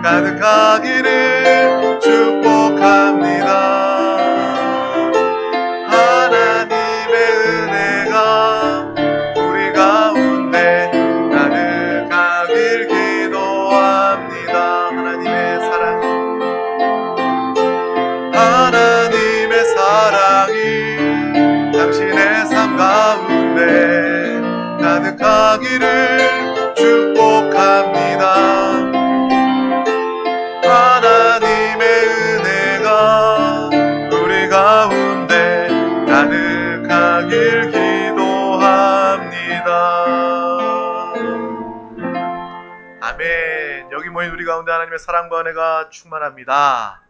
가득하기를 축복합니다. 하나님의 은혜가 우리 가운데 가득하길 기도합니다. 하나님의 사랑이 당신의 삶 가운데 가득하기를 축복합니다. 하나님의 은혜가 우리 가운데 가득하길 기도합니다. 아멘. 여기 모인 우리 가운데 하나님의 사랑과 은혜가 충만합니다.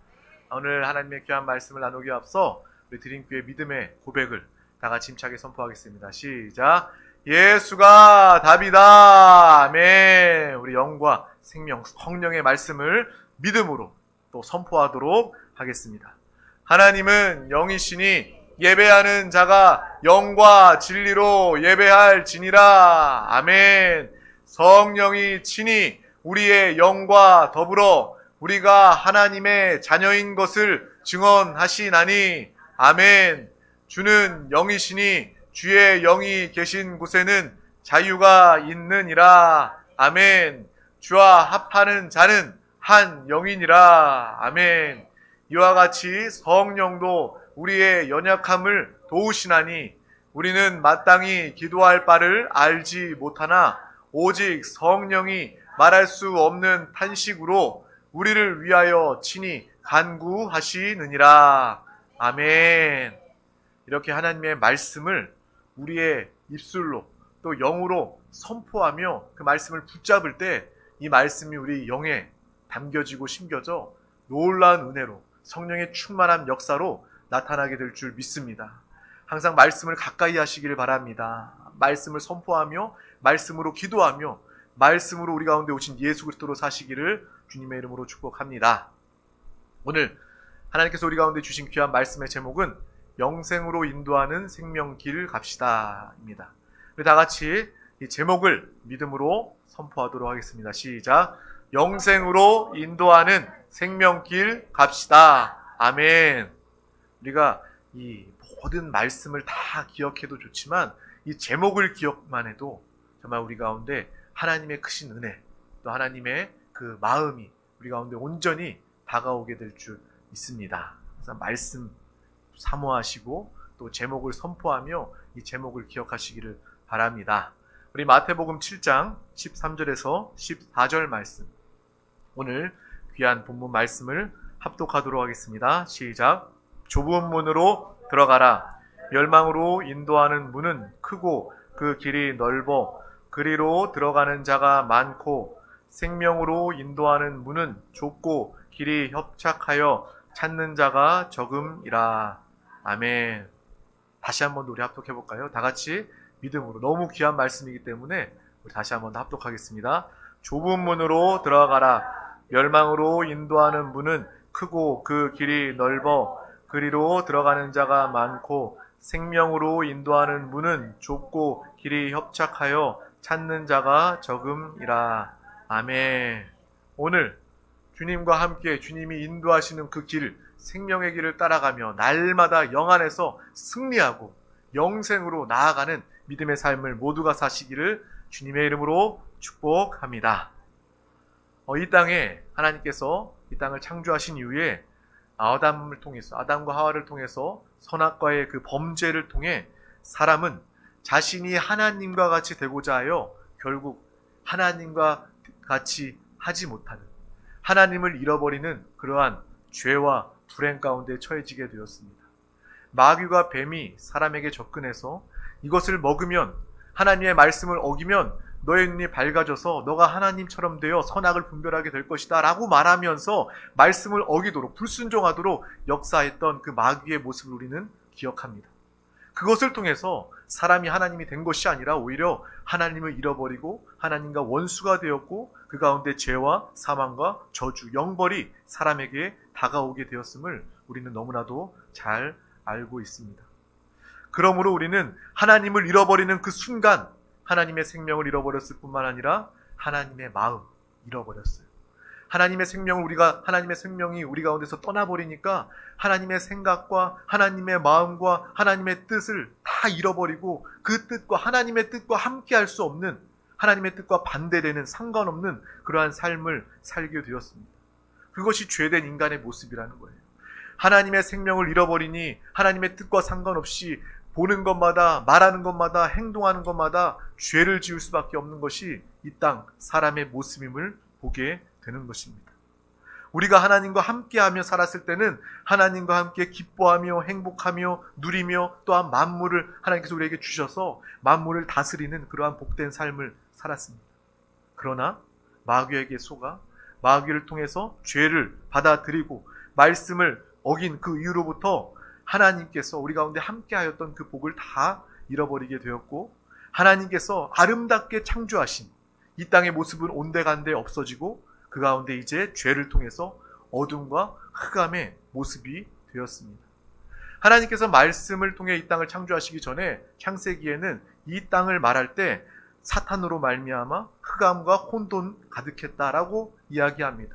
오늘 하나님의 귀한 말씀을 나누기 앞서 우리 드림교회 믿음의 고백을 다 같이 힘차게 선포하겠습니다. 시작. 예수가 답이다. 아멘. 우리 영과 생명 성령의 말씀을 믿음으로 또 선포하도록 하겠습니다. 하나님은 영이시니 예배하는 자가 영과 진리로 예배할지니라. 아멘. 성령이 친히 우리의 영과 더불어 우리가 하나님의 자녀인 것을 증언하시나니. 아멘. 주는 영이시니 주의 영이 계신 곳에는 자유가 있느니라. 아멘. 주와 합하는 자는 한 영이니라. 아멘. 이와 같이 성령도 우리의 연약함을 도우시나니 우리는 마땅히 기도할 바를 알지 못하나 오직 성령이 말할 수 없는 탄식으로 우리를 위하여 친히 간구하시느니라. 아멘. 이렇게 하나님의 말씀을 우리의 입술로 또 영으로 선포하며 그 말씀을 붙잡을 때 이 말씀이 우리 영에 담겨지고 심겨져 놀라운 은혜로 성령의 충만한 역사로 나타나게 될 줄 믿습니다. 항상 말씀을 가까이 하시기를 바랍니다. 말씀을 선포하며 말씀으로 기도하며 말씀으로 우리 가운데 오신 예수 그리스도로 사시기를 주님의 이름으로 축복합니다. 오늘 하나님께서 우리 가운데 주신 귀한 말씀의 제목은 영생으로 인도하는 생명길 갑시다 입니다. 우리 다 같이 이 제목을 믿음으로 선포하도록 하겠습니다. 시작. 영생으로 인도하는 생명길 갑시다. 아멘. 우리가 이 모든 말씀을 다 기억해도 좋지만 이 제목을 기억만 해도 정말 우리 가운데 하나님의 크신 은혜 또 하나님의 그 마음이 우리 가운데 온전히 다가오게 될 줄 믿습니다. 그래서 말씀 사모하시고 또 제목을 선포하며 이 제목을 기억하시기를 바랍니다. 우리 마태복음 7장 13절에서 14절 말씀, 오늘 귀한 본문 말씀을 합독하도록 하겠습니다. 시작. 좁은 문으로 들어가라. 멸망으로 인도하는 문은 크고 그 길이 넓어 그리로 들어가는 자가 많고 생명으로 인도하는 문은 좁고 길이 협착하여 찾는 자가 적음이라. 아멘. 다시 한번 우리 합독해볼까요? 다 같이 믿음으로. 너무 귀한 말씀이기 때문에 우리 다시 한번 합독하겠습니다. 좁은 문으로 들어가라. 멸망으로 인도하는 문은 크고 그 길이 넓어 그리로 들어가는 자가 많고 생명으로 인도하는 문은 좁고 길이 협착하여 찾는 자가 적음이라. 아멘. 오늘 주님과 함께 주님이 인도하시는 그 길, 생명의 길을 따라가며 날마다 영 안에서 승리하고 영생으로 나아가는 믿음의 삶을 모두가 사시기를 주님의 이름으로 축복합니다. 이 땅에 하나님께서 이 땅을 창조하신 이후에 아담과 하와를 통해서 선악과의 그 범죄를 통해 사람은 자신이 하나님과 같이 되고자 하여 결국 하나님과 같이 하지 못하는, 하나님을 잃어버리는 그러한 죄와 불행 가운데 처해지게 되었습니다. 마귀와 뱀이 사람에게 접근해서 이것을 먹으면, 하나님의 말씀을 어기면 너의 눈이 밝아져서 너가 하나님처럼 되어 선악을 분별하게 될 것이다 라고 말하면서 말씀을 어기도록, 불순종하도록 역사했던 그 마귀의 모습을 우리는 기억합니다. 그것을 통해서 사람이 하나님이 된 것이 아니라 오히려 하나님을 잃어버리고 하나님과 원수가 되었고 그 가운데 죄와 사망과 저주, 영벌이 사람에게 다가오게 되었음을 우리는 너무나도 잘 알고 있습니다. 그러므로 우리는 하나님을 잃어버리는 그 순간 하나님의 생명을 잃어버렸을 뿐만 아니라 하나님의 마음 잃어버렸어요. 하나님의 생명이 우리 가운데서 떠나버리니까 하나님의 생각과 하나님의 마음과 하나님의 뜻을 다 잃어버리고 그 뜻과 하나님의 뜻과 함께 할 수 없는, 하나님의 뜻과 반대되는, 상관없는 그러한 삶을 살게 되었습니다. 그것이 죄된 인간의 모습이라는 거예요. 하나님의 생명을 잃어버리니 하나님의 뜻과 상관없이 보는 것마다, 말하는 것마다, 행동하는 것마다 죄를 지을 수밖에 없는 것이 이 땅 사람의 모습임을 보게 되는 것입니다. 우리가 하나님과 함께하며 살았을 때는 하나님과 함께 기뻐하며 행복하며 누리며 또한 만물을 하나님께서 우리에게 주셔서 만물을 다스리는 그러한 복된 삶을 살았습니다. 그러나 마귀에게 속아 마귀를 통해서 죄를 받아들이고 말씀을 어긴 그 이후로부터 하나님께서 우리 가운데 함께하였던 그 복을 다 잃어버리게 되었고, 하나님께서 아름답게 창조하신 이 땅의 모습은 온데간데 없어지고 그 가운데 이제 죄를 통해서 어둠과 흑암의 모습이 되었습니다. 하나님께서 말씀을 통해 이 땅을 창조하시기 전에 창세기에는 이 땅을 말할 때 사탄으로 말미암아 흑암과 혼돈 가득했다라고 이야기합니다.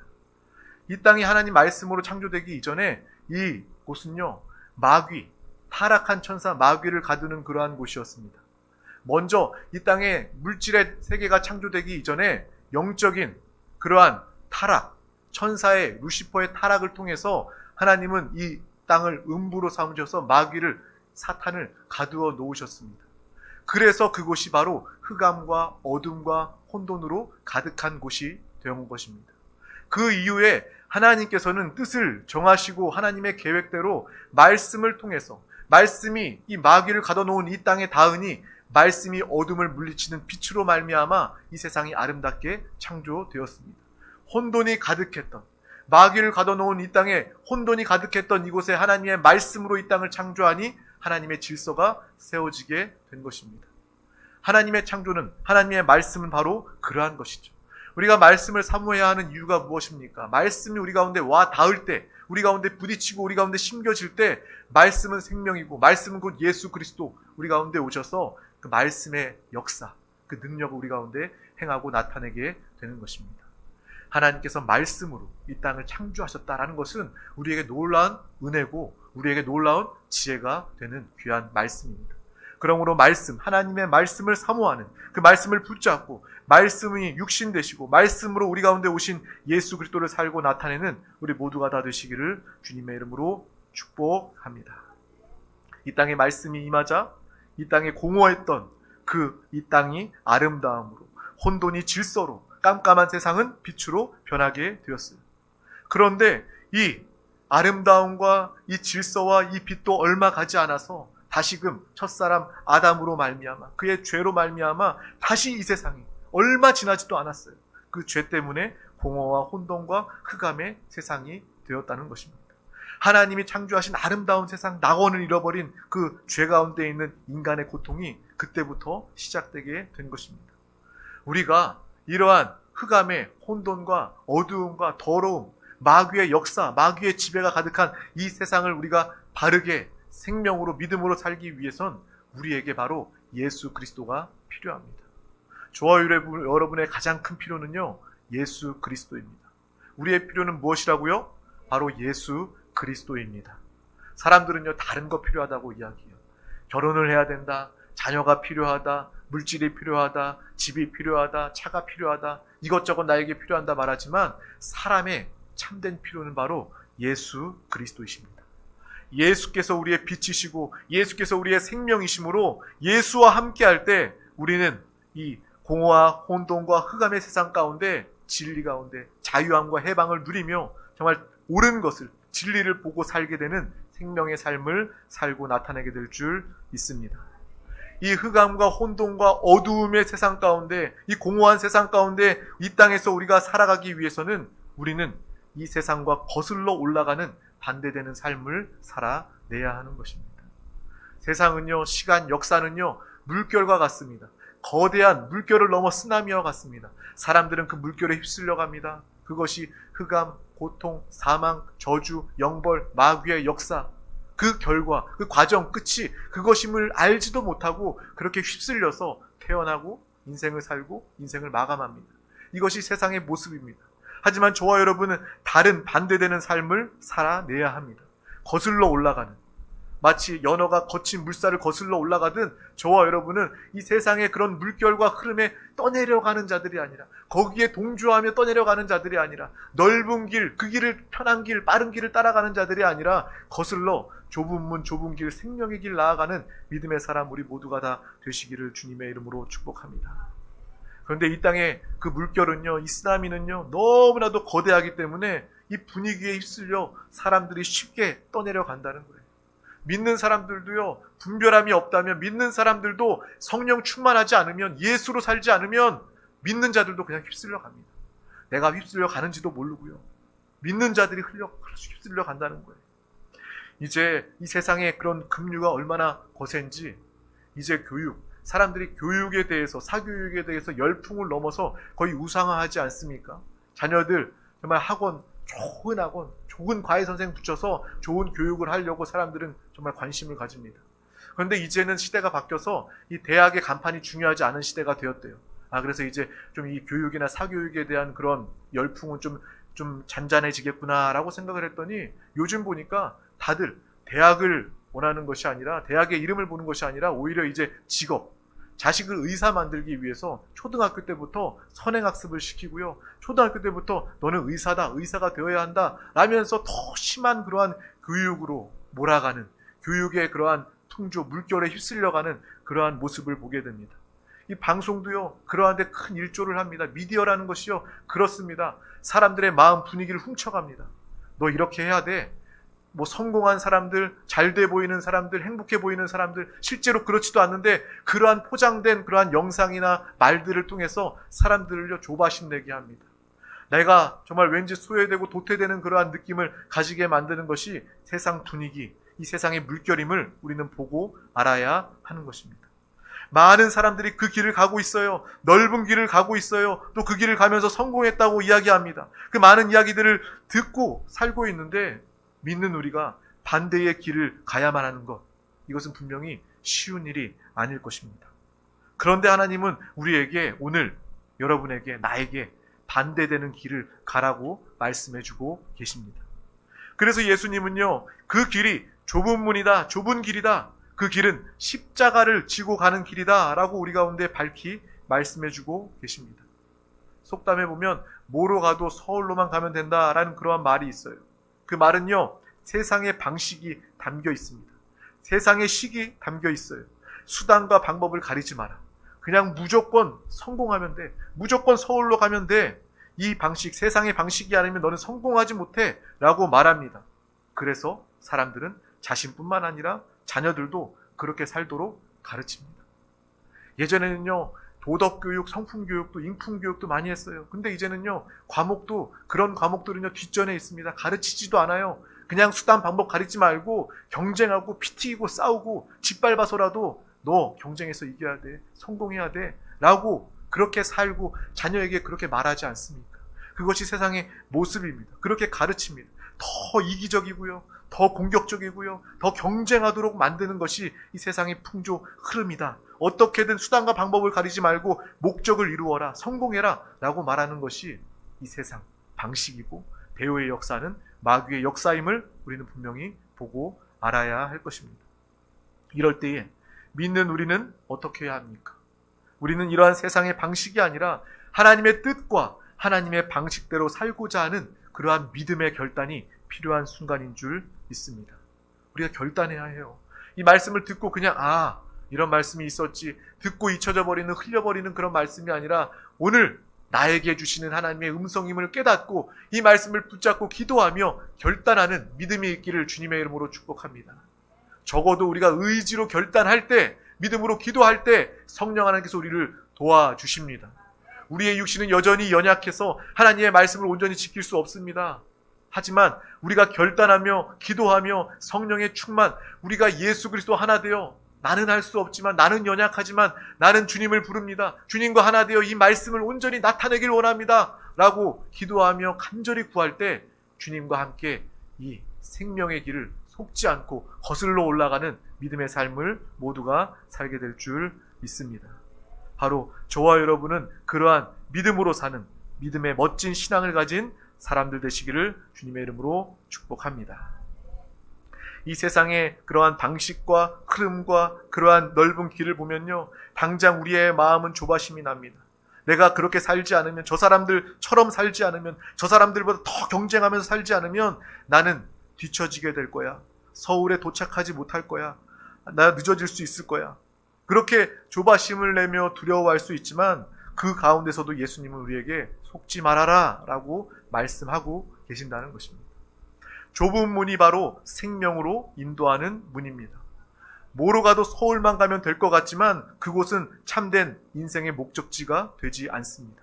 이 땅이 하나님 말씀으로 창조되기 이전에 이곳은요, 마귀, 타락한 천사 마귀를 가두는 그러한 곳이었습니다. 먼저 이 땅에 물질의 세계가 창조되기 이전에 영적인 그러한 타락, 천사의 루시퍼의 타락을 통해서 하나님은 이 땅을 음부로 삼으셔서 마귀를, 사탄을 가두어 놓으셨습니다. 그래서 그곳이 바로 흑암과 어둠과 혼돈으로 가득한 곳이 되온 것입니다. 그 이후에 하나님께서는 뜻을 정하시고 하나님의 계획대로 말씀을 통해서, 말씀이 이 마귀를 가둬놓은 이 땅에 닿으니 말씀이 어둠을 물리치는 빛으로 말미암아 이 세상이 아름답게 창조되었습니다. 혼돈이 가득했던, 마귀를 가둬놓은 이 땅에 혼돈이 가득했던 이곳에 하나님의 말씀으로 이 땅을 창조하니 하나님의 질서가 세워지게 된 것입니다. 하나님의 창조는, 하나님의 말씀은 바로 그러한 것이죠. 우리가 말씀을 사모해야 하는 이유가 무엇입니까? 말씀이 우리 가운데 와 닿을 때, 우리 가운데 부딪히고 우리 가운데 심겨질 때 말씀은 생명이고 말씀은 곧 예수 그리스도 우리 가운데 오셔서 그 말씀의 역사, 그 능력을 우리 가운데 행하고 나타내게 되는 것입니다. 하나님께서 말씀으로 이 땅을 창조하셨다라는 것은 우리에게 놀라운 은혜고 우리에게 놀라운 지혜가 되는 귀한 말씀입니다. 그러므로 말씀, 하나님의 말씀을 사모하는, 그 말씀을 붙잡고 말씀이 육신 되시고 말씀으로 우리 가운데 오신 예수 그리스도를 살고 나타내는 우리 모두가 다 되시기를 주님의 이름으로 축복합니다. 이 땅에 말씀이 임하자 이 땅에 공허했던 이 땅이 아름다움으로, 혼돈이 질서로, 깜깜한 세상은 빛으로 변하게 되었어요. 그런데 이 아름다움과 이 질서와 이 빛도 얼마 가지 않아서 다시금 첫사람 아담으로 말미암아, 그의 죄로 말미암아 다시 이 세상이 얼마 지나지도 않았어요. 그 죄 때문에 공허와 혼돈과 흑암의 세상이 되었다는 것입니다. 하나님이 창조하신 아름다운 세상, 낙원을 잃어버린 그 죄 가운데 있는 인간의 고통이 그때부터 시작되게 된 것입니다. 우리가 이러한 흑암의 혼돈과 어두움과 더러움, 마귀의 역사, 마귀의 지배가 가득한 이 세상을 우리가 바르게 생명으로, 믿음으로 살기 위해선 우리에게 바로 예수 그리스도가 필요합니다. 저와 여러분의 가장 큰 필요는요, 예수 그리스도입니다. 우리의 필요는 무엇이라고요? 바로 예수 그리스도입니다. 사람들은요, 다른 거 필요하다고 이야기해요. 결혼을 해야 된다, 자녀가 필요하다, 물질이 필요하다, 집이 필요하다, 차가 필요하다, 이것저것 나에게 필요한다 말하지만 사람의 참된 필요는 바로 예수 그리스도이십니다. 예수께서 우리의 빛이시고 예수께서 우리의 생명이시므로 예수와 함께할 때 우리는 이 공허와 혼돈과 흑암의 세상 가운데 진리 가운데 자유함과 해방을 누리며 정말 옳은 것을, 진리를 보고 살게 되는 생명의 삶을 살고 나타내게 될 줄 믿습니다. 이 흑암과 혼돈과 어두움의 세상 가운데, 이 공허한 세상 가운데 이 땅에서 우리가 살아가기 위해서는 우리는 이 세상과 거슬러 올라가는 반대되는 삶을 살아내야 하는 것입니다. 세상은요, 시간, 역사는요, 물결과 같습니다. 거대한 물결을 넘어 쓰나미와 같습니다. 사람들은 그 물결에 휩쓸려 갑니다. 그것이 흑암, 고통, 사망, 저주, 영벌, 마귀의 역사, 그 결과, 그 과정, 끝이 그것임을 알지도 못하고 그렇게 휩쓸려서 태어나고 인생을 살고 인생을 마감합니다. 이것이 세상의 모습입니다. 하지만 저와 여러분은 다른 반대되는 삶을 살아내야 합니다. 거슬러 올라가는, 마치 연어가 거친 물살을 거슬러 올라가듯 저와 여러분은 이 세상의 그런 물결과 흐름에 떠내려가는 자들이 아니라, 거기에 동조하며 떠내려가는 자들이 아니라, 넓은 길, 그 길을, 편한 길, 빠른 길을 따라가는 자들이 아니라 거슬러 좁은 문, 좁은 길, 생명의 길 나아가는 믿음의 사람 우리 모두가 다 되시기를 주님의 이름으로 축복합니다. 그런데 이 땅의 그 물결은요, 이 쓰나미는요, 너무나도 거대하기 때문에 이 분위기에 휩쓸려 사람들이 쉽게 떠내려간다는 거예요. 믿는 사람들도요, 분별함이 없다면, 믿는 사람들도 성령 충만하지 않으면, 예수로 살지 않으면 믿는 자들도 그냥 휩쓸려 갑니다. 내가 휩쓸려 가는지도 모르고요. 믿는 자들이 휩쓸려 간다는 거예요. 이제 이 세상에 그런 급류가 얼마나 거센지, 이제 사람들이 교육에 대해서, 사교육에 대해서 열풍을 넘어서 거의 우상화하지 않습니까? 자녀들 정말 좋은 과외 선생 붙여서 좋은 교육을 하려고 사람들은 정말 관심을 가집니다. 그런데 이제는 시대가 바뀌어서 이 대학의 간판이 중요하지 않은 시대가 되었대요. 그래서 이제 좀 이 교육이나 사교육에 대한 그런 열풍은 좀 잔잔해지겠구나라고 생각을 했더니, 요즘 보니까 다들 대학을 원하는 것이 아니라, 대학의 이름을 보는 것이 아니라 오히려 이제 직업, 자식을 의사 만들기 위해서 초등학교 때부터 선행학습을 시키고요. 초등학교 때부터 너는 의사가 되어야 한다 라면서 더 심한 그러한 교육으로 몰아가는, 교육의 그러한 풍조, 물결에 휩쓸려가는 그러한 모습을 보게 됩니다. 이 방송도요, 그러한데 큰 일조를 합니다. 미디어라는 것이요, 그렇습니다. 사람들의 마음 분위기를 훔쳐갑니다. 너 이렇게 해야 돼. 성공한 사람들, 잘돼 보이는 사람들, 행복해 보이는 사람들, 실제로 그렇지도 않는데 그러한 포장된 그러한 영상이나 말들을 통해서 사람들을요, 조바심 내게 합니다. 내가 정말 왠지 소외되고 도태되는 그러한 느낌을 가지게 만드는 것이 세상 분위기, 이 세상의 물결임을 우리는 보고 알아야 하는 것입니다. 많은 사람들이 그 길을 가고 있어요. 넓은 길을 가고 있어요. 또 그 길을 가면서 성공했다고 이야기합니다. 그 많은 이야기들을 듣고 살고 있는데, 믿는 우리가 반대의 길을 가야만 하는 것, 이것은 분명히 쉬운 일이 아닐 것입니다. 그런데 하나님은 우리에게, 오늘 여러분에게, 나에게 반대되는 길을 가라고 말씀해주고 계십니다. 그래서 예수님은요, 그 길이 좁은 문이다, 좁은 길이다, 그 길은 십자가를 지고 가는 길이다 라고 우리 가운데 밝히 말씀해주고 계십니다. 속담에 보면 뭐로 가도 서울로만 가면 된다라는 그러한 말이 있어요. 그 말은요, 세상의 방식이 담겨 있습니다. 세상의 식이 담겨 있어요. 수단과 방법을 가리지 마라. 그냥 무조건 성공하면 돼. 무조건 서울로 가면 돼. 이 방식, 세상의 방식이 아니면 너는 성공하지 못해 라고 말합니다. 그래서 사람들은 자신뿐만 아니라 자녀들도 그렇게 살도록 가르칩니다. 예전에는요, 도덕교육, 성품교육도, 인품교육도 많이 했어요. 근데 이제는요, 그런 과목들은요, 뒷전에 있습니다. 가르치지도 않아요. 그냥 수단 방법 가리지 말고 경쟁하고 피 튀기고 싸우고 짓밟아서라도 너 경쟁해서 이겨야 돼, 성공해야 돼 라고 그렇게 살고 자녀에게 그렇게 말하지 않습니까? 그것이 세상의 모습입니다. 그렇게 가르칩니다. 더 이기적이고요, 더 공격적이고요, 더 경쟁하도록 만드는 것이 이 세상의 풍조 흐름이다. 어떻게든 수단과 방법을 가리지 말고 목적을 이루어라, 성공해라 라고 말하는 것이 이 세상 방식이고, 배후의 역사는 마귀의 역사임을 우리는 분명히 보고 알아야 할 것입니다. 이럴 때에 믿는 우리는 어떻게 해야 합니까? 우리는 이러한 세상의 방식이 아니라 하나님의 뜻과 하나님의 방식대로 살고자 하는 그러한 믿음의 결단이 필요한 순간인 줄 믿습니다. 우리가 결단해야 해요. 이 말씀을 듣고 그냥 이런 말씀이 있었지, 듣고 잊혀져 버리는, 흘려버리는 그런 말씀이 아니라, 오늘 나에게 주시는 하나님의 음성임을 깨닫고 이 말씀을 붙잡고 기도하며 결단하는 믿음이 있기를 주님의 이름으로 축복합니다. 적어도 우리가 의지로 결단할 때, 믿음으로 기도할 때 성령 하나님께서 우리를 도와주십니다. 우리의 육신은 여전히 연약해서 하나님의 말씀을 온전히 지킬 수 없습니다. 하지만 우리가 결단하며 기도하며 성령의 충만, 우리가 예수 그리스도 하나 되어, 나는 할 수 없지만, 나는 연약하지만 나는 주님을 부릅니다, 주님과 하나 되어 이 말씀을 온전히 나타내길 원합니다 라고 기도하며 간절히 구할 때 주님과 함께 이 생명의 길을 속지 않고 거슬러 올라가는 믿음의 삶을 모두가 살게 될 줄 믿습니다. 바로 저와 여러분은 그러한 믿음으로 사는, 믿음의 멋진 신앙을 가진 사람들 되시기를 주님의 이름으로 축복합니다. 이 세상의 그러한 방식과 흐름과 그러한 넓은 길을 보면요, 당장 우리의 마음은 조바심이 납니다. 내가 그렇게 살지 않으면, 저 사람들처럼 살지 않으면, 저 사람들보다 더 경쟁하면서 살지 않으면 나는 뒤처지게 될 거야. 서울에 도착하지 못할 거야. 나 늦어질 수 있을 거야. 그렇게 조바심을 내며 두려워할 수 있지만 그 가운데서도 예수님은 우리에게 속지 말아라 라고 말씀하고 계신다는 것입니다. 좁은 문이 바로 생명으로 인도하는 문입니다. 뭐로 가도 서울만 가면 될 것 같지만 그곳은 참된 인생의 목적지가 되지 않습니다.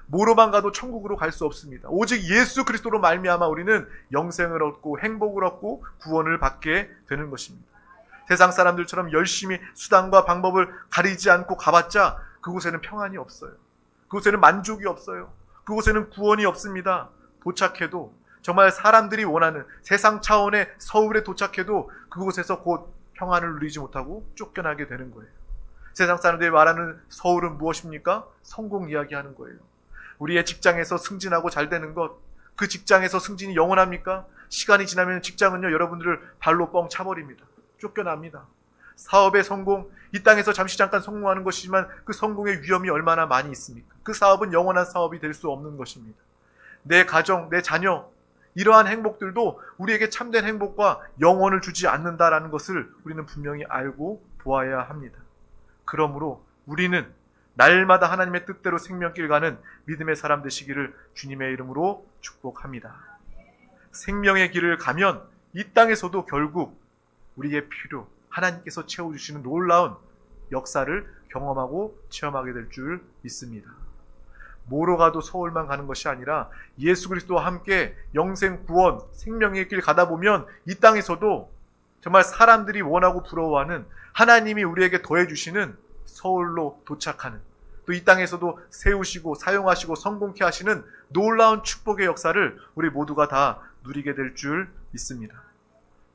뭐로만 가도 천국으로 갈 수 없습니다. 오직 예수 그리스도로 말미암아 우리는 영생을 얻고 행복을 얻고 구원을 받게 되는 것입니다. 세상 사람들처럼 열심히 수단과 방법을 가리지 않고 가봤자 그곳에는 평안이 없어요. 그곳에는 만족이 없어요. 그곳에는 구원이 없습니다. 도착해도 정말 사람들이 원하는 세상 차원의 서울에 도착해도 그곳에서 곧 평안을 누리지 못하고 쫓겨나게 되는 거예요. 세상 사람들이 말하는 서울은 무엇입니까? 성공 이야기하는 거예요. 우리의 직장에서 승진하고 잘 되는 것, 그 직장에서 승진이 영원합니까? 시간이 지나면 직장은요, 여러분들을 발로 뻥 차버립니다. 쫓겨납니다. 사업의 성공, 이 땅에서 잠시 잠깐 성공하는 것이지만 그 성공의 위험이 얼마나 많이 있습니까? 그 사업은 영원한 사업이 될 수 없는 것입니다. 내 가정, 내 자녀, 이러한 행복들도 우리에게 참된 행복과 영원을 주지 않는다라는 것을 우리는 분명히 알고 보아야 합니다. 그러므로 우리는 날마다 하나님의 뜻대로 생명길 가는 믿음의 사람 되시기를 주님의 이름으로 축복합니다. 생명의 길을 가면 이 땅에서도 결국 우리의 필요, 하나님께서 채워주시는 놀라운 역사를 경험하고 체험하게 될 줄 믿습니다. 뭐로 가도 서울만 가는 것이 아니라 예수 그리스도와 함께 영생 구원, 생명의 길 가다 보면 이 땅에서도 정말 사람들이 원하고 부러워하는 하나님이 우리에게 더해주시는 서울로 도착하는, 또 이 땅에서도 세우시고 사용하시고 성공케 하시는 놀라운 축복의 역사를 우리 모두가 다 누리게 될 줄 믿습니다.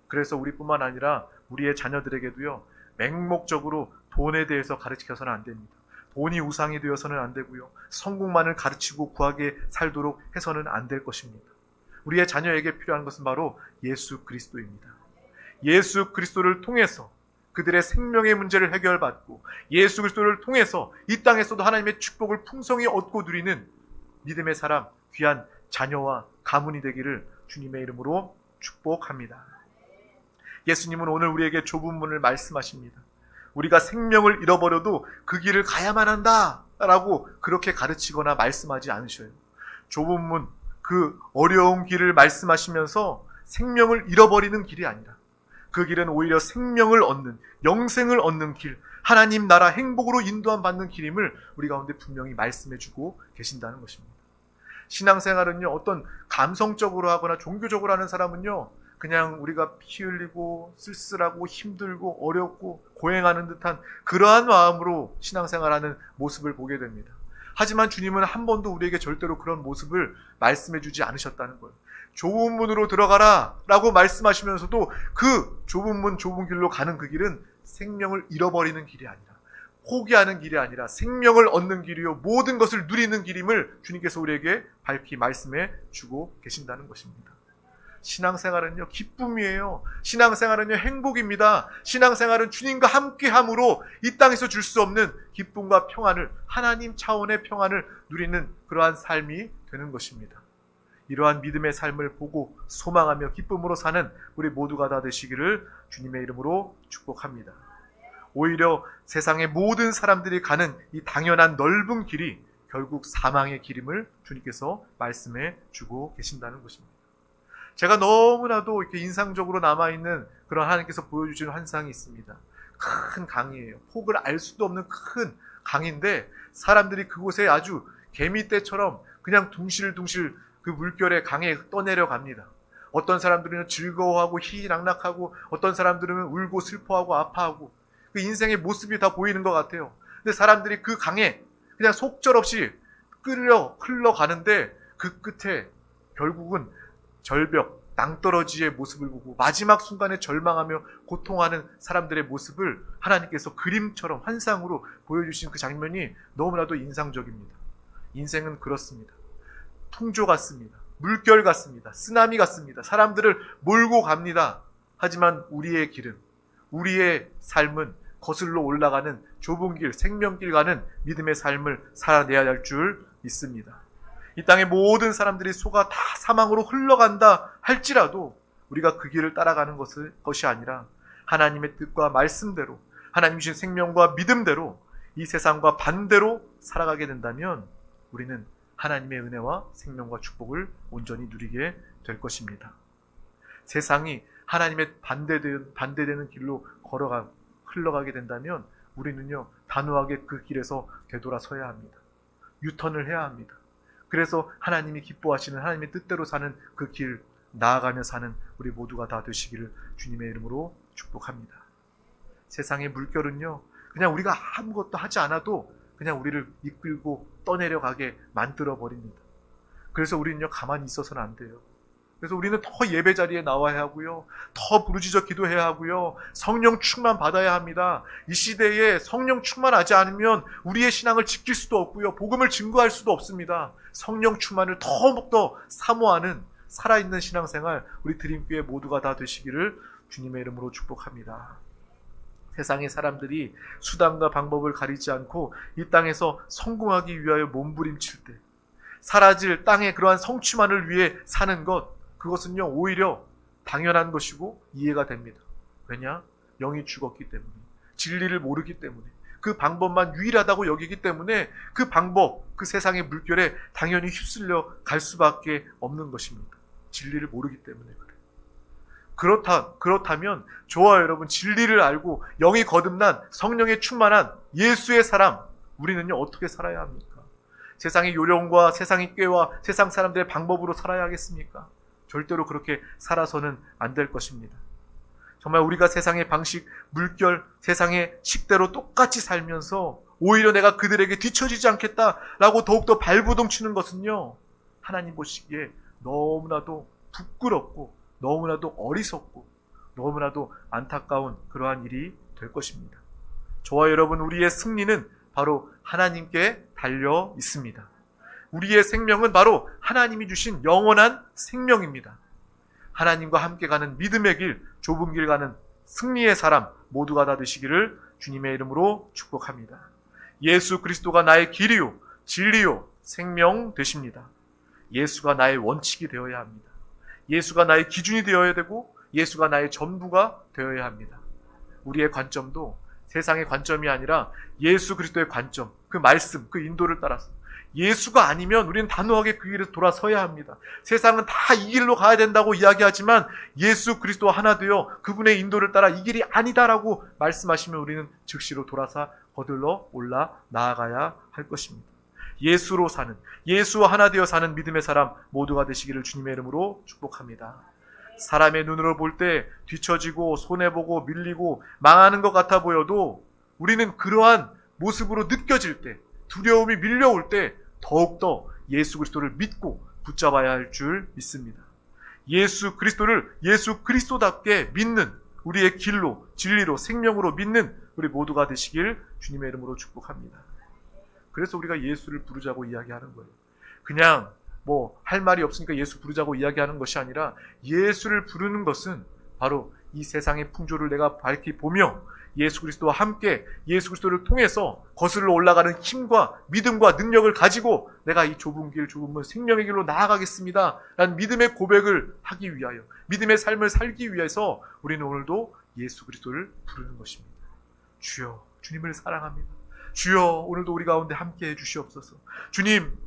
그래서 우리뿐만 아니라 우리의 자녀들에게도요, 맹목적으로 돈에 대해서 가르치켜서는 안 됩니다. 돈이 우상이 되어서는 안 되고요, 성공만을 가르치고 구하게 살도록 해서는 안 될 것입니다. 우리의 자녀에게 필요한 것은 바로 예수 그리스도입니다. 예수 그리스도를 통해서 그들의 생명의 문제를 해결받고 예수 그리스도를 통해서 이 땅에서도 하나님의 축복을 풍성히 얻고 누리는 믿음의 사람, 귀한 자녀와 가문이 되기를 주님의 이름으로 축복합니다. 예수님은 오늘 우리에게 좁은 문을 말씀하십니다. 우리가 생명을 잃어버려도 그 길을 가야만 한다 라고 그렇게 가르치거나 말씀하지 않으셔요. 좁은 문, 그 어려운 길을 말씀하시면서 생명을 잃어버리는 길이 아니라 그 길은 오히려 생명을 얻는, 영생을 얻는 길, 하나님 나라 행복으로 인도함 받는 길임을 우리 가운데 분명히 말씀해주고 계신다는 것입니다. 신앙생활은요, 어떤 감성적으로 하거나 종교적으로 하는 사람은요, 그냥 우리가 피 흘리고 쓸쓸하고 힘들고 어렵고 고행하는 듯한 그러한 마음으로 신앙생활하는 모습을 보게 됩니다. 하지만 주님은 한 번도 우리에게 절대로 그런 모습을 말씀해 주지 않으셨다는 거예요. 좁은 문으로 들어가라 라고 말씀하시면서도 그 좁은 문, 좁은 길로 가는 그 길은 생명을 잃어버리는 길이 아니라, 포기하는 길이 아니라 생명을 얻는 길이요, 모든 것을 누리는 길임을 주님께서 우리에게 밝히 말씀해 주고 계신다는 것입니다. 신앙생활은요, 기쁨이에요. 신앙생활은요, 행복입니다. 신앙생활은 주님과 함께함으로 이 땅에서 줄 수 없는 기쁨과 평안을, 하나님 차원의 평안을 누리는 그러한 삶이 되는 것입니다. 이러한 믿음의 삶을 보고 소망하며 기쁨으로 사는 우리 모두가 다 되시기를 주님의 이름으로 축복합니다. 오히려 세상의 모든 사람들이 가는 이 당연한 넓은 길이 결국 사망의 길임을 주님께서 말씀해 주고 계신다는 것입니다. 제가 너무나도 이렇게 인상적으로 남아있는 그런 하나님께서 보여주시는 환상이 있습니다. 큰 강이에요. 폭을 알 수도 없는 큰 강인데 사람들이 그곳에 아주 개미떼처럼 그냥 둥실둥실 그 물결의 강에 떠내려 갑니다. 어떤 사람들은 즐거워하고 희희낙낙하고 어떤 사람들은 울고 슬퍼하고 아파하고 그 인생의 모습이 다 보이는 것 같아요. 근데 사람들이 그 강에 그냥 속절없이 끌려 흘러가는데 그 끝에 결국은 절벽, 낭떠러지의 모습을 보고 마지막 순간에 절망하며 고통하는 사람들의 모습을 하나님께서 그림처럼 환상으로 보여주신 그 장면이 너무나도 인상적입니다. 인생은 그렇습니다. 풍조 같습니다. 물결 같습니다. 쓰나미 같습니다. 사람들을 몰고 갑니다. 하지만 우리의 길은, 우리의 삶은 거슬러 올라가는 좁은 길, 생명길 가는 믿음의 삶을 살아내야 할 줄 믿습니다. 이 땅의 모든 사람들이 속아 다 사망으로 흘러간다 할지라도 우리가 그 길을 따라가는 것이 아니라 하나님의 뜻과 말씀대로, 하나님 주신 생명과 믿음대로 이 세상과 반대로 살아가게 된다면 우리는 하나님의 은혜와 생명과 축복을 온전히 누리게 될 것입니다. 세상이 하나님의 반대되는 길로 흘러가게 된다면 우리는요, 단호하게 그 길에서 되돌아서야 합니다. 유턴을 해야 합니다. 그래서 하나님이 기뻐하시는 하나님의 뜻대로 사는 그 길 나아가며 사는 우리 모두가 다 되시기를 주님의 이름으로 축복합니다. 세상의 물결은요, 그냥 우리가 아무것도 하지 않아도 그냥 우리를 이끌고 떠내려가게 만들어 버립니다. 그래서 우리는요, 가만히 있어서는 안 돼요. 그래서 우리는 더 예배 자리에 나와야 하고요, 더 부르짖어 기도해야 하고요, 성령 충만 받아야 합니다. 이 시대에 성령 충만하지 않으면 우리의 신앙을 지킬 수도 없고요, 복음을 증거할 수도 없습니다. 성령 충만을 더욱더 사모하는 살아있는 신앙생활 우리 드림교회 모두가 다 되시기를 주님의 이름으로 축복합니다. 세상의 사람들이 수단과 방법을 가리지 않고 이 땅에서 성공하기 위하여 몸부림칠 때 사라질 땅의 그러한 성취만을 위해 사는 것, 그것은요, 오히려 당연한 것이고 이해가 됩니다. 왜냐? 영이 죽었기 때문에, 진리를 모르기 때문에, 그 방법만 유일하다고 여기기 때문에 그 방법, 그 세상의 물결에 당연히 휩쓸려 갈 수밖에 없는 것입니다. 진리를 모르기 때문에 그래요. 그렇다면 저와 여러분, 진리를 알고 영이 거듭난 성령에 충만한 예수의 사람, 우리는요, 어떻게 살아야 합니까? 세상의 요령과 세상의 꾀와 세상 사람들의 방법으로 살아야 하겠습니까? 절대로 그렇게 살아서는 안 될 것입니다. 정말 우리가 세상의 방식, 물결, 세상의 식대로 똑같이 살면서 오히려 내가 그들에게 뒤처지지 않겠다라고 더욱더 발부동 치는 것은요, 하나님 보시기에 너무나도 부끄럽고 너무나도 어리석고 너무나도 안타까운 그러한 일이 될 것입니다. 저와 여러분, 우리의 승리는 바로 하나님께 달려 있습니다. 우리의 생명은 바로 하나님이 주신 영원한 생명입니다. 하나님과 함께 가는 믿음의 길, 좁은 길 가는 승리의 사람 모두가 다 되시기를 주님의 이름으로 축복합니다. 예수 그리스도가 나의 길이요, 진리요, 생명 되십니다. 예수가 나의 원칙이 되어야 합니다. 예수가 나의 기준이 되어야 되고 예수가 나의 전부가 되어야 합니다. 우리의 관점도 세상의 관점이 아니라 예수 그리스도의 관점, 그 말씀, 그 인도를 따라서 예수가 아니면 우리는 단호하게 그 길에서 돌아서야 합니다. 세상은 다 이 길로 가야 된다고 이야기하지만 예수 그리스도와 하나 되어 그분의 인도를 따라 이 길이 아니다라고 말씀하시면 우리는 즉시로 돌아서 거들러 올라 나아가야 할 것입니다. 예수로 사는, 예수와 하나 되어 사는 믿음의 사람 모두가 되시기를 주님의 이름으로 축복합니다. 사람의 눈으로 볼 때 뒤처지고 손해보고 밀리고 망하는 것 같아 보여도 우리는 그러한 모습으로 느껴질 때, 두려움이 밀려올 때 더욱더 예수 그리스도를 믿고 붙잡아야 할 줄 믿습니다. 예수 그리스도를 예수 그리스도답게 믿는 우리의 길로, 진리로, 생명으로 믿는 우리 모두가 되시길 주님의 이름으로 축복합니다. 그래서 우리가 예수를 부르자고 이야기하는 거예요. 그냥 할 말이 없으니까 예수 부르자고 이야기하는 것이 아니라 예수를 부르는 것은 바로 이 세상의 풍조를 내가 밝히 보며 예수 그리스도와 함께 예수 그리스도를 통해서 거슬러 올라가는 힘과 믿음과 능력을 가지고 내가 이 좁은 길, 좁은 문, 생명의 길로 나아가겠습니다 라는 믿음의 고백을 하기 위하여, 믿음의 삶을 살기 위해서 우리는 오늘도 예수 그리스도를 부르는 것입니다. 주여, 주님을 사랑합니다. 주여, 오늘도 우리 가운데 함께해 주시옵소서.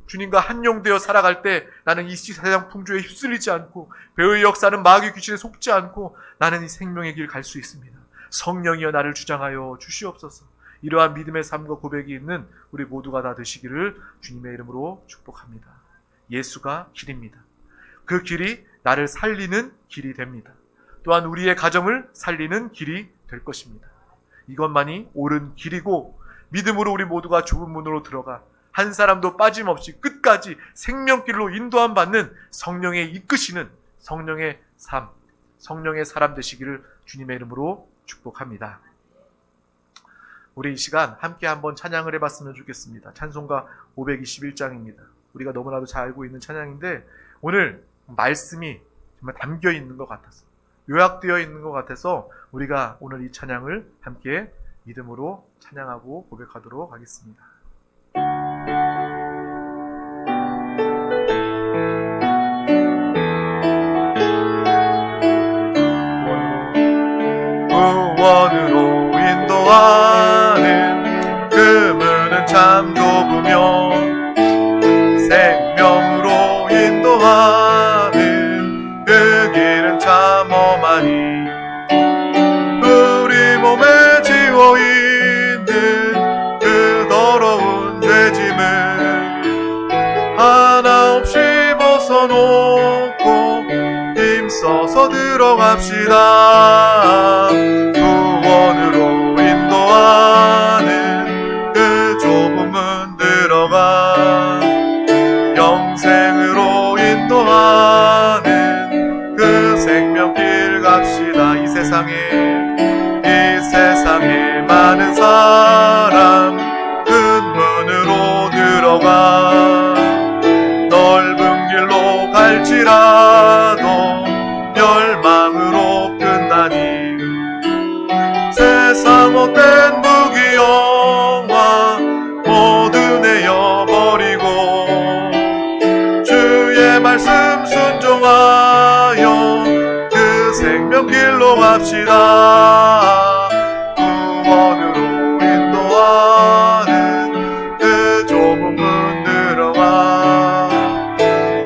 주님과 한영되어 살아갈 때 나는 이 세상 풍조에 휩쓸리지 않고 배의 역사는 마귀 귀신에 속지 않고 나는 이 생명의 길 갈 수 있습니다. 성령이여 나를 주장하여 주시옵소서. 이러한 믿음의 삶과 고백이 있는 우리 모두가 다 되시기를 주님의 이름으로 축복합니다. 예수가 길입니다. 그 길이 나를 살리는 길이 됩니다. 또한 우리의 가정을 살리는 길이 될 것입니다. 이것만이 옳은 길이고 믿음으로 우리 모두가 좁은 문으로 들어가 한 사람도 빠짐없이 끝까지 생명길로 인도함 받는 성령의 이끄시는 성령의 삶, 성령의 사람 되시기를 주님의 이름으로 축복합니다. 우리 이 시간 함께 한번 찬양을 해봤으면 좋겠습니다. 찬송가 521장입니다. 우리가 너무나도 잘 알고 있는 찬양인데 오늘 말씀이 정말 담겨 있는 것 같아서 요약되어 있는 것 같아서 우리가 오늘 이 찬양을 함께 믿음으로 찬양하고 고백하도록 하겠습니다. 구원으로 인도하는 그 문은 참 좁으며 생명으로 인도하는 그 길은 참 험하니 우리 몸에 지워있는 그 더러운 죄짐을 하나 없이 벗어놓고 힘써서 들어갑시다. 구원으로 인도하는 그 좁은 문 들어가 영생으로 인도하는 그 생명길 갑시다. 이 세상에 많은 사람 큰 문으로 들어가 넓은 길로 갈지라도 멸망으로 끝나니 세상 못된 부귀영화 모두 내어버리고 주의 말씀 순종하여 그 생명길로 갑시다. 구원으로 인도하는 그 좁은 문 들어가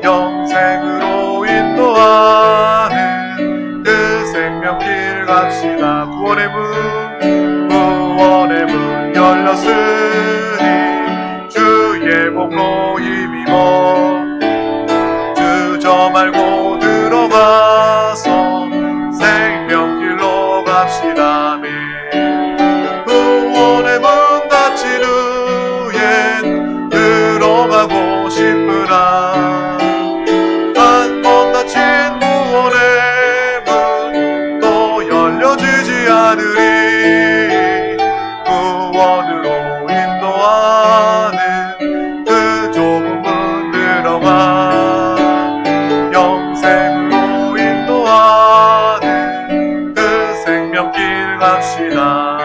영생으로 인도하는 그 생명길 갑시다. 구원의 문 열렸으니 주의 복로 힘입어 주저 말고 들어가서 생명길로 갑시다. 아멘. 구원의 문 닫힌 후엔 들어가고 싶으나 한 번 닫힌 구원의 문 또 열려지지 않으리. 구원으로 인도하는 그 좁은 문 들어가 영생으로 인도하는 그 생명길 갑시다.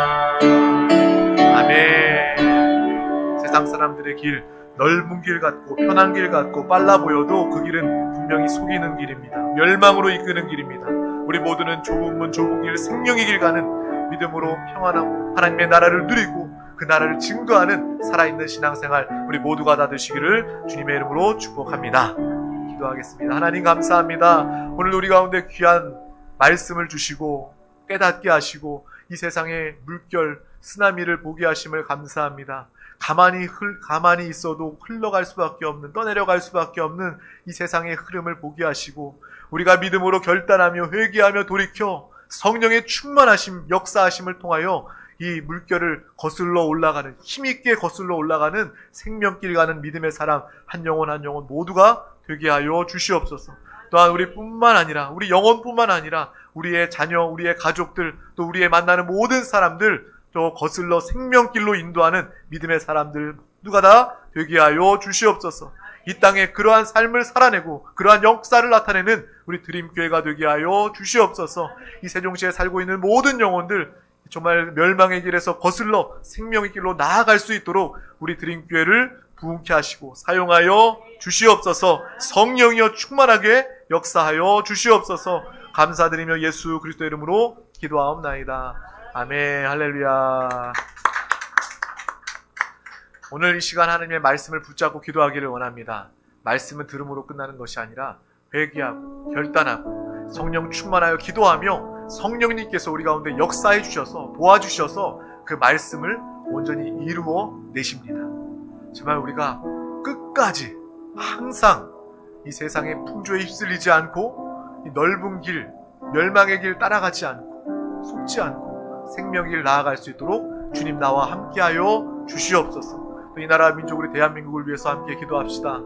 아멘. 세상 사람들의 길 넓은 길 같고 편한 길 같고 빨라 보여도 그 길은 분명히 속이는 길입니다. 멸망으로 이끄는 길입니다. 우리 모두는 좁은 문 좁은 길 생명의 길 가는 믿음으로 평안하고 하나님의 나라를 누리고 그 나라를 증거하는 살아있는 신앙생활 우리 모두가 다 되시기를 주님의 이름으로 축복합니다. 기도하겠습니다. 하나님 감사합니다. 오늘 우리 가운데 귀한 말씀을 주시고 깨닫게 하시고 이 세상의 물결 쓰나미를 보게 하심을 감사합니다. 가만히 있어도 흘러갈 수밖에 없는 떠내려갈 수밖에 없는 이 세상의 흐름을 보게 하시고 우리가 믿음으로 결단하며 회개하며 돌이켜 성령의 충만하심 역사하심을 통하여 이 물결을 거슬러 올라가는 힘있게 거슬러 올라가는 생명길 가는 믿음의 사람 한 영혼 한 영혼 모두가 되게 하여 주시옵소서. 또한 우리뿐만 아니라 우리 영혼뿐만 아니라 우리의 자녀 우리의 가족들 또 우리의 만나는 모든 사람들 또 거슬러 생명길로 인도하는 믿음의 사람들 누가 다 되게 하여 주시옵소서. 이 땅에 그러한 삶을 살아내고 그러한 역사를 나타내는 우리 드림교회가 되게 하여 주시옵소서. 이 세종시에 살고 있는 모든 영혼들 정말 멸망의 길에서 거슬러 생명의 길로 나아갈 수 있도록 우리 드림교회를 부흥케 하시고 사용하여 주시옵소서. 성령이여 충만하게 역사하여 주시옵소서. 감사드리며 예수 그리스도 이름으로 기도하옵나이다. 아멘. 할렐루야. 오늘 이 시간 하나님의 말씀을 붙잡고 기도하기를 원합니다. 말씀은 들음으로 끝나는 것이 아니라 회개하고 결단하고 성령 충만하여 기도하며 성령님께서 우리 가운데 역사해 주셔서 도와주셔서 그 말씀을 온전히 이루어 내십니다. 정말 우리가 끝까지 항상 이 세상의 풍조에 휩쓸리지 않고 이 넓은 길, 멸망의 길 따라가지 않고 속지 않고 생명의 길 나아갈 수 있도록 주님 나와 함께하여 주시옵소서. 이 나라 민족 우리 대한민국을 위해서 함께 기도합시다.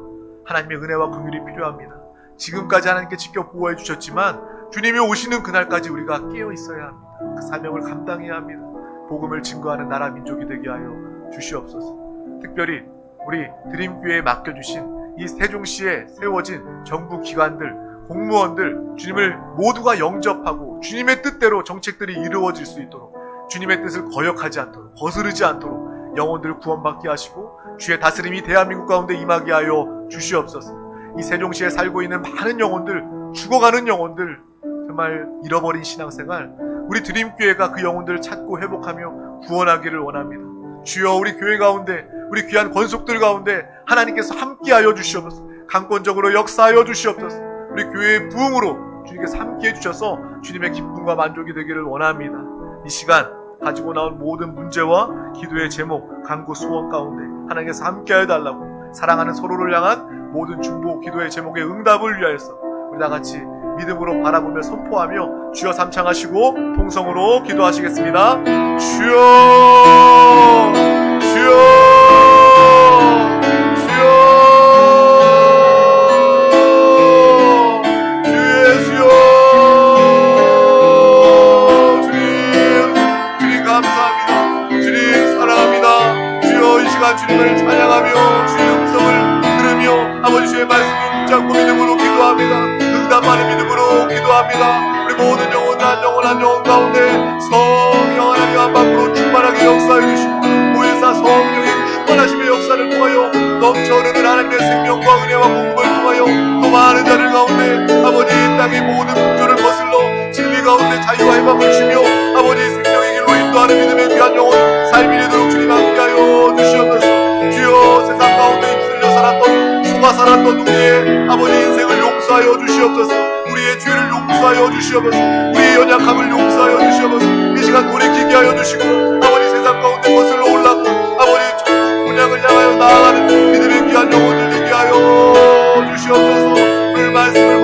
하나님의 은혜와 긍휼이 필요합니다. 지금까지 하나님께 지켜 보호해 주셨지만 주님이 오시는 그날까지 우리가 깨어 있어야 합니다. 그 사명을 감당해야 합니다. 복음을 증거하는 나라 민족이 되게 하여 주시옵소서. 특별히 우리 드림교회에 맡겨주신 이 세종시에 세워진 정부 기관들, 공무원들, 주님을 모두가 영접하고 주님의 뜻대로 정책들이 이루어질 수 있도록, 주님의 뜻을 거역하지 않도록, 거스르지 않도록 영혼들을 구원받게 하시고 주의 다스림이 대한민국 가운데 임하게 하여 주시옵소서. 이 세종시에 살고 있는 많은 영혼들, 죽어가는 영혼들, 정말 잃어버린 신앙생활, 우리 드림교회가 그 영혼들을 찾고 회복하며 구원하기를 원합니다. 주여, 우리 교회 가운데, 우리 귀한 권속들 가운데 하나님께서 함께하여 주시옵소서. 강권적으로 역사하여 주시옵소서. 우리 교회의 부흥으로 주님께서 함께해 주셔서 주님의 기쁨과 만족이 되기를 원합니다. 이 시간 가지고 나온 모든 문제와 기도의 제목, 간구, 소원 가운데 하나님께서 함께하여 달라고, 사랑하는 서로를 향한 모든 중보, 기도의 제목의 응답을 위하여서 우리 다같이 믿음으로 바라보며 선포하며 주여 삼창하시고 통성으로 기도하시겠습니다. 주여, 주여, 주여, 주 예수여, 주님 감사합니다. 주님 사랑합니다. 주여, 이 시간 주님을 찬양하며 주의 음성을 들으며 아버지 주의 말씀을 붙잡고 믿음으로 기도합니다. 응답하는 믿음으로 기도합니다. 우리 모든 영혼 한 영혼 가운데 성령 하나님 한 밖으로 충만하게 역사해 주시고 보혜사 성령의 충만하심의 역사를 통하여 넘쳐흐르는 하나님의 생명과 은혜와 복음을 통하여 또 많은 자들 가운데 아버지 이 땅의 모든 풍조를 거슬러 진리 가운데 자유와 해방을 주며 아버지 생명의 길로 인도하는 믿음의 귀한 영혼 삶이 되도록 주님 함께하여 주시옵소서. 주여, 세상 가운데 입술려 살았던 속아 살았던 우리의 아버지 인생을 용서하여 주시옵소서. 우리의 죄를 용서하여 주시옵소서. 우리의 연약함을 용서하여 주시옵소서. 이 시간 돌이키게 하여 주시고 아버지 세상 가운데 거슬러 올라고 아버지 천국 문양을 향하여 나아가는 믿음의 귀한 영혼을 되게 하여 주시옵소서. 오늘 말씀을